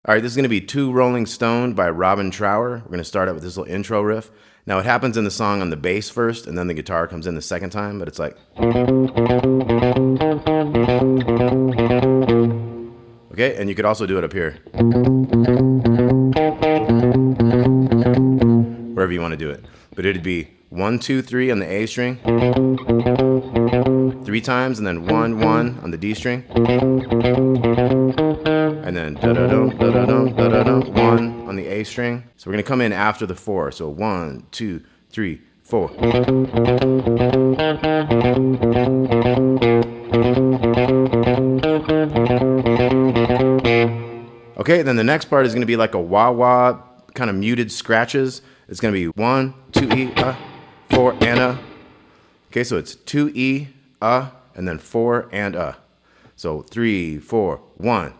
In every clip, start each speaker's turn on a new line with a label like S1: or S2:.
S1: All right, this is going to be Two Rolling Stoned by Trower. We're going to start out with this little intro riff. Now it happens in the song on the bass first, and then the guitar comes in the second time, but it's like... Okay, and you could also do it up here. Wherever you want to do it. But it'd be 1, 2, 3 on the A string, 3 times, and then 1, 1 on the D string, and then da-da-dum, da-da-dum, da-da-dum, 1 on the A string. So we're going to come in after the 4. So 1, 2, 3, 4. Okay, then the next part is going to be like a wah-wah, kind of muted scratches. It's going to be 1, 2 E, 4 and Okay, so it's 2 E, and then 4 and So 3, 4, 1.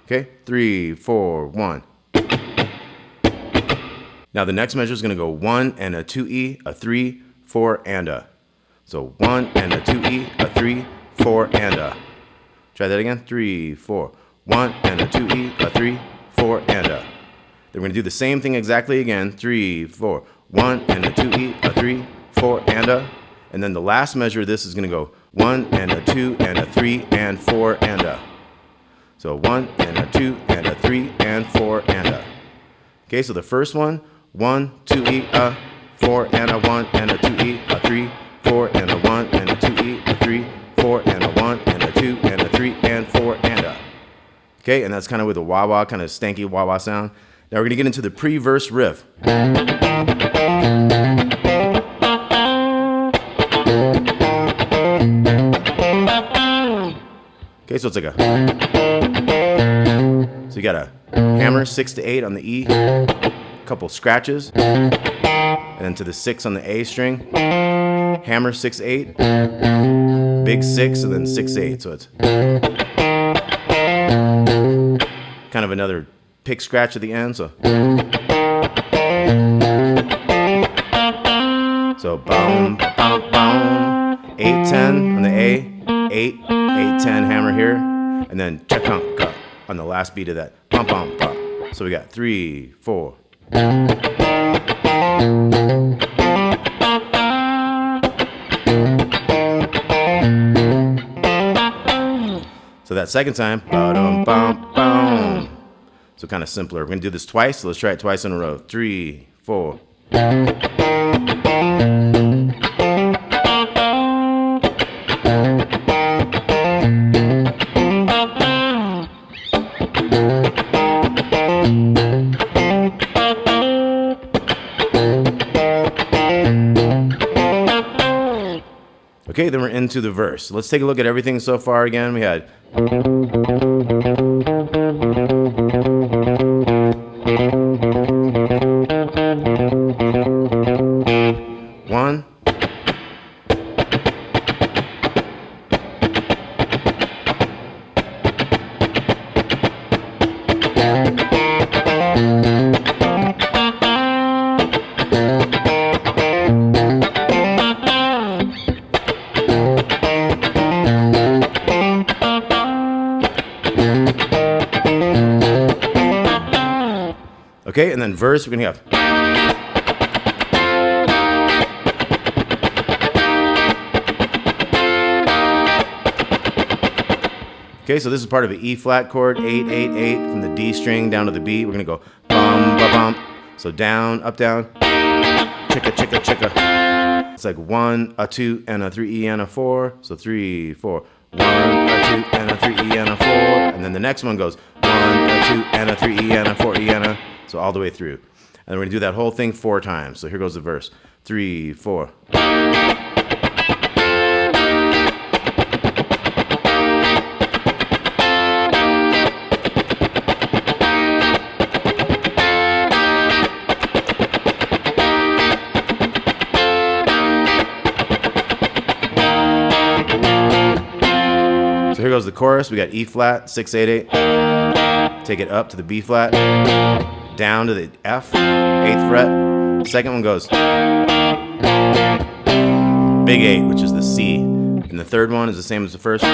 S1: Okay, 3, 4, 1. Now the next measure is going to go 1 and a 2 E, a 3, 4 and So 1 and a 2 E, a 3, 4 and Try that again. 3, 4. 1 and a 2 E, a 3, 4 and Then we're going to do the same thing exactly again. 3, 4. 1 and a 2 E, a 3, 4 and then the last measure of this is going to go 1 and a 2 and a 3 and 4 and So 1 and a 2 and a 3 and 4 and Okay, so the first one, 1, 2 E, 4 and a 1 and a 2 E, a 3, 4 and a 1 and a 2 E, a 3, 4 and a 1 and a 2 and a 3 and 4 and Okay, and that's kind of with a wah-wah, kind of stanky wah-wah sound. Now we're going to get into the pre-verse riff. Okay, so it's like a... So you got a hammer 6 to 8 on the E, a couple scratches, and then to the 6 on the A string, hammer 6, 8, big 6, and then 6, 8. So it's kind of another pick scratch at the end. So boom, boom, boom, 8, 10 on the A, 8, 8, 10 hammer here, and then cha-conk on the last beat of that. Bum, bum, bum. So we got 3, 4. So that second time, ba-dum, bum, bum. So kind of simpler. We're going to do this twice, so let's try it twice in a row. 3, 4. Okay, then we're into the verse. Let's take a look at everything so far again. We had... One. Okay, and then verse, we're going to have... Okay, so this is part of an E flat chord, 8, 8, 8, from the D string down to the B. We're going to go bum, ba, bum. So down, up, down, chicka, chicka, chicka. It's like 1, a 2, and a 3 E and a 4. So 3, 4. 1, a 2, and a 3 E and a 4. And then the next one goes 1, a 2, and a 3 E and a 4 E and a. So all the way through. And we're going to do that whole thing 4 times. So here goes the verse. 3, 4. So here goes the chorus. We got E flat, 6, 8, 8. Take it up to the B flat. Down to the F, 8th fret. Second one goes big 8, which is the C. And the third one is the same as the first.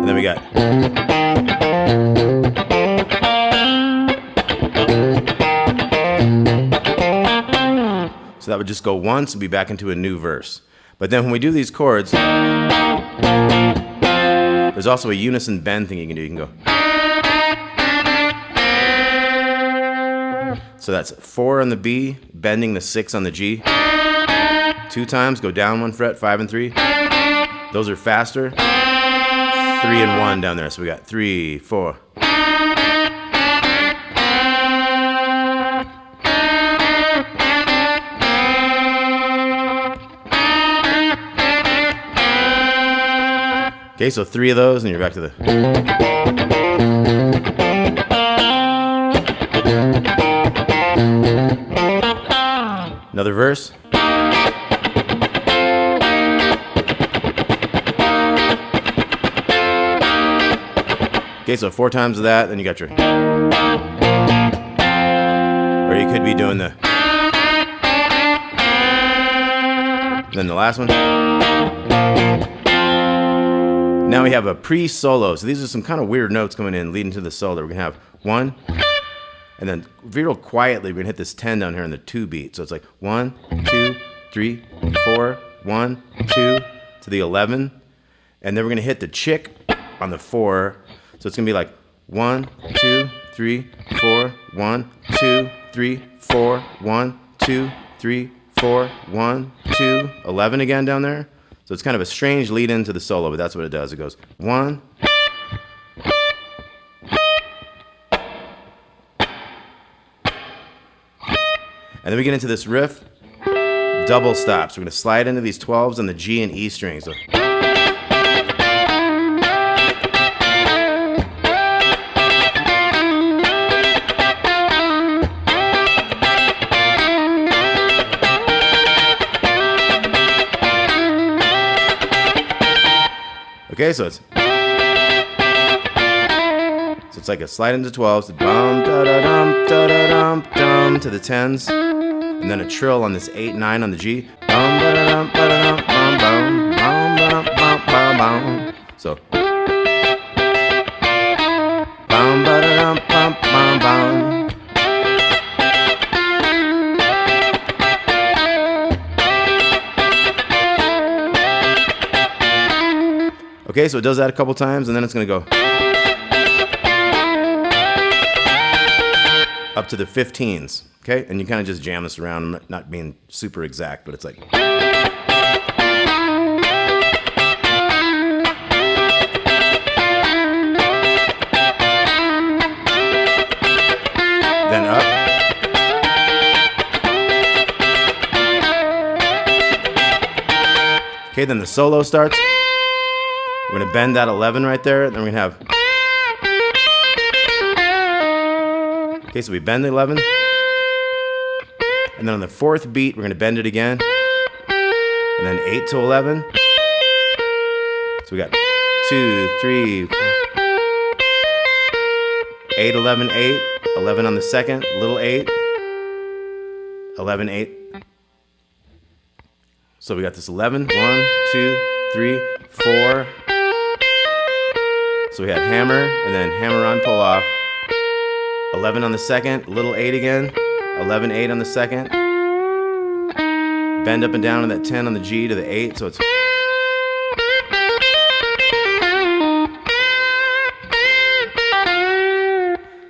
S1: then we got. So that would just go once and be back into a new verse. But then when we do these chords, there's also a unison bend thing you can do. You can go. So that's 4 on the B, bending the 6 on the G. 2 times, go down 1 fret, 5 and 3. Those are faster. 3 and 1 down there. So we got 3, 4. Okay, so 3 of those, and you're back to the. Another verse. Okay, so 4 times of that, then you got your. Or you could be doing the. Then the last one. Now we have a pre-solo. So these are some kind of weird notes coming in leading to the solo. We're going to have 1, and then real quietly, we're going to hit this 10 down here on the 2 beat. So it's like 1, 2, 3, 4, 1, 2 to the 11. And then we're going to hit the chick on the 4. So it's going to be like 1, 2, 3, 4, 1, 2, 3, 4, 1, 2, 3, 4, 1, 2, 11 again down there. So it's kind of a strange lead into the solo, but that's what it does. It goes 1. And then we get into this riff, double stops. We're going to slide into these 12s on the G and E strings. So, okay, so it's like a slide into 12s, bum da da dum da da dum dum to the 10s, and then a trill on this 8 9 on the G, bum da da dum da da dum bum bum bum bum bum bum bum. So bum da da dum bum bum bum. Okay, so it does that a couple times, and then it's going to go up to the 15s, okay? And you kind of just jam this around. I'm not being super exact, but it's like. Then up. Okay, then the solo starts. We're going to bend that 11 right there, then we're going to have. Okay, so we bend the 11. And then on the 4th beat, we're going to bend it again. And then 8 to 11. So we got 2, 3, 4, 8, 11, 8. 11 on the 2nd, little 8. 11, 8. So we got this 11. 1, 2, 3, 4. So we had hammer, and then hammer on, pull off. 11 on the 2nd, little 8 again. 11, 8 on the 2nd. Bend up and down on that 10 on the G to the 8, so it's.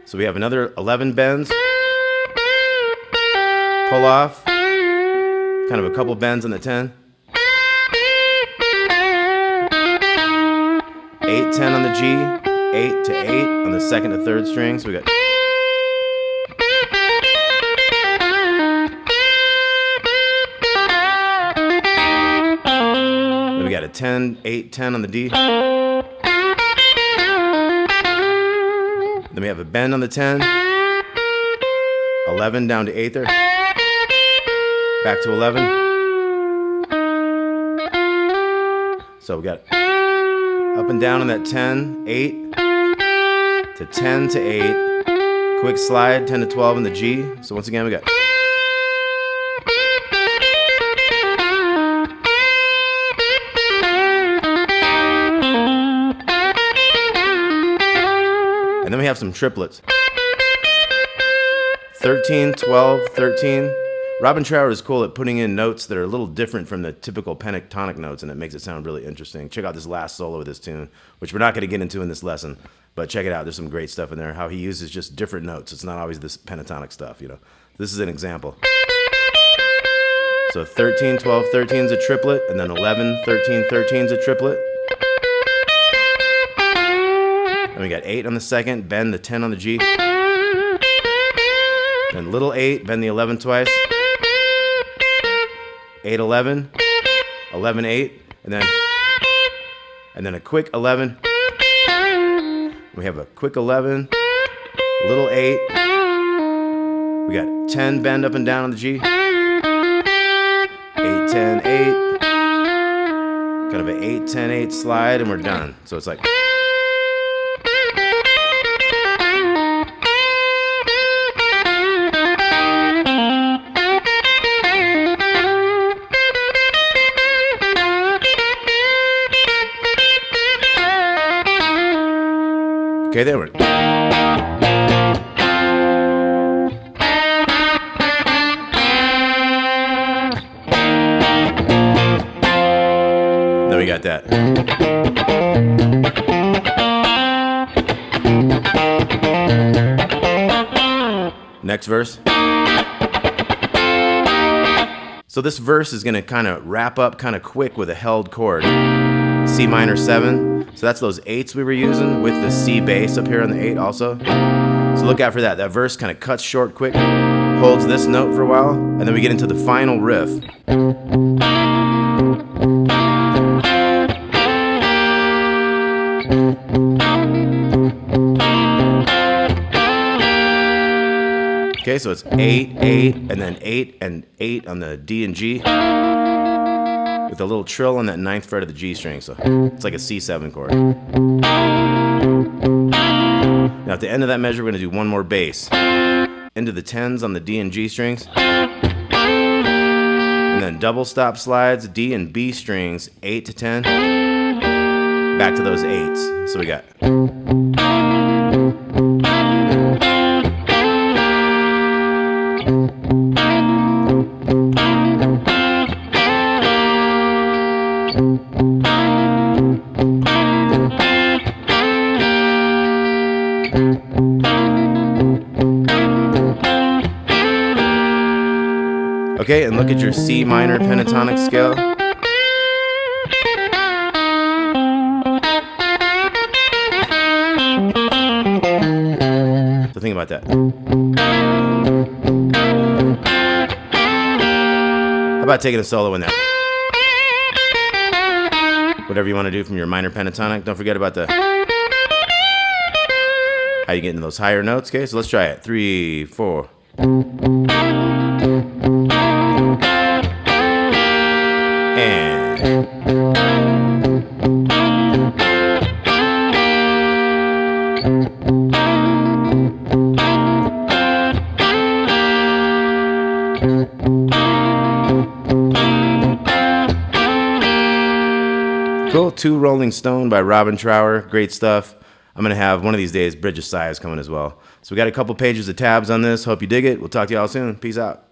S1: So we have another 11 bends. Pull off. Kind of a couple bends on the 10. 8, 10 on the G, 8 to 8 on the 2nd to 3rd string. So we got. Then we got a 10, 8, 10 on the D. Then we have a bend on the 10. 11 down to 8 there. Back to 11. So we got. Up and down on that 10, 8 to 10 to 8. Quick slide, 10 to 12 in the G. So once again, we got. have some triplets. 13, 12, 13. Robin Trower is cool at putting in notes that are a little different from the typical pentatonic notes, and it makes it sound really interesting. Check out this last solo of this tune, which we're not going to get into in this lesson, but check it out. There's some great stuff in there, how he uses just different notes. It's not always this pentatonic stuff, you know. This is an example. So 13, 12, 13 is a triplet, and then 11, 13, 13 is a triplet. Then we got 8 on the second, bend the 10 on the G. Then little 8, bend the 11 twice. 8, 11, 11, 8, and then a quick 11. We have a quick 11, little 8. We got 10 bend up and down on the G. 8, 10, 8. Kind of an 8, 10, 8 slide, and we're done. So it's like. Okay, there we go. Then we got that. Next verse. So this verse is going to kind of wrap up kind of quick with a held chord. C minor 7. So that's those 8s we were using with the C bass up here on the 8 also. So look out for that. That verse kind of cuts short quick, holds this note for a while, and then we get into the final riff. Okay, so it's 8, 8, and then 8 and 8 on the D and G, with a little trill on that 9th fret of the G string, so it's like a C7 chord. Now at the end of that measure, we're going to do one more bass. Into the 10s on the D and G strings. And then double stop slides, D and B strings, 8 to 10. Back to those 8s. So we got. Okay, and look at your C minor pentatonic scale. So think about that. How about taking a solo in there? Whatever you want to do from your minor pentatonic. Don't forget about the how you get into those higher notes. Okay, so let's try it. 3, 4. Cool. 2 Rolling Stone by Robin Trower. Great stuff. I'm going to have one of these days Bridge of Sighs coming as well. So we got a couple pages of tabs on this. Hope you dig it. We'll talk to y'all soon. Peace out.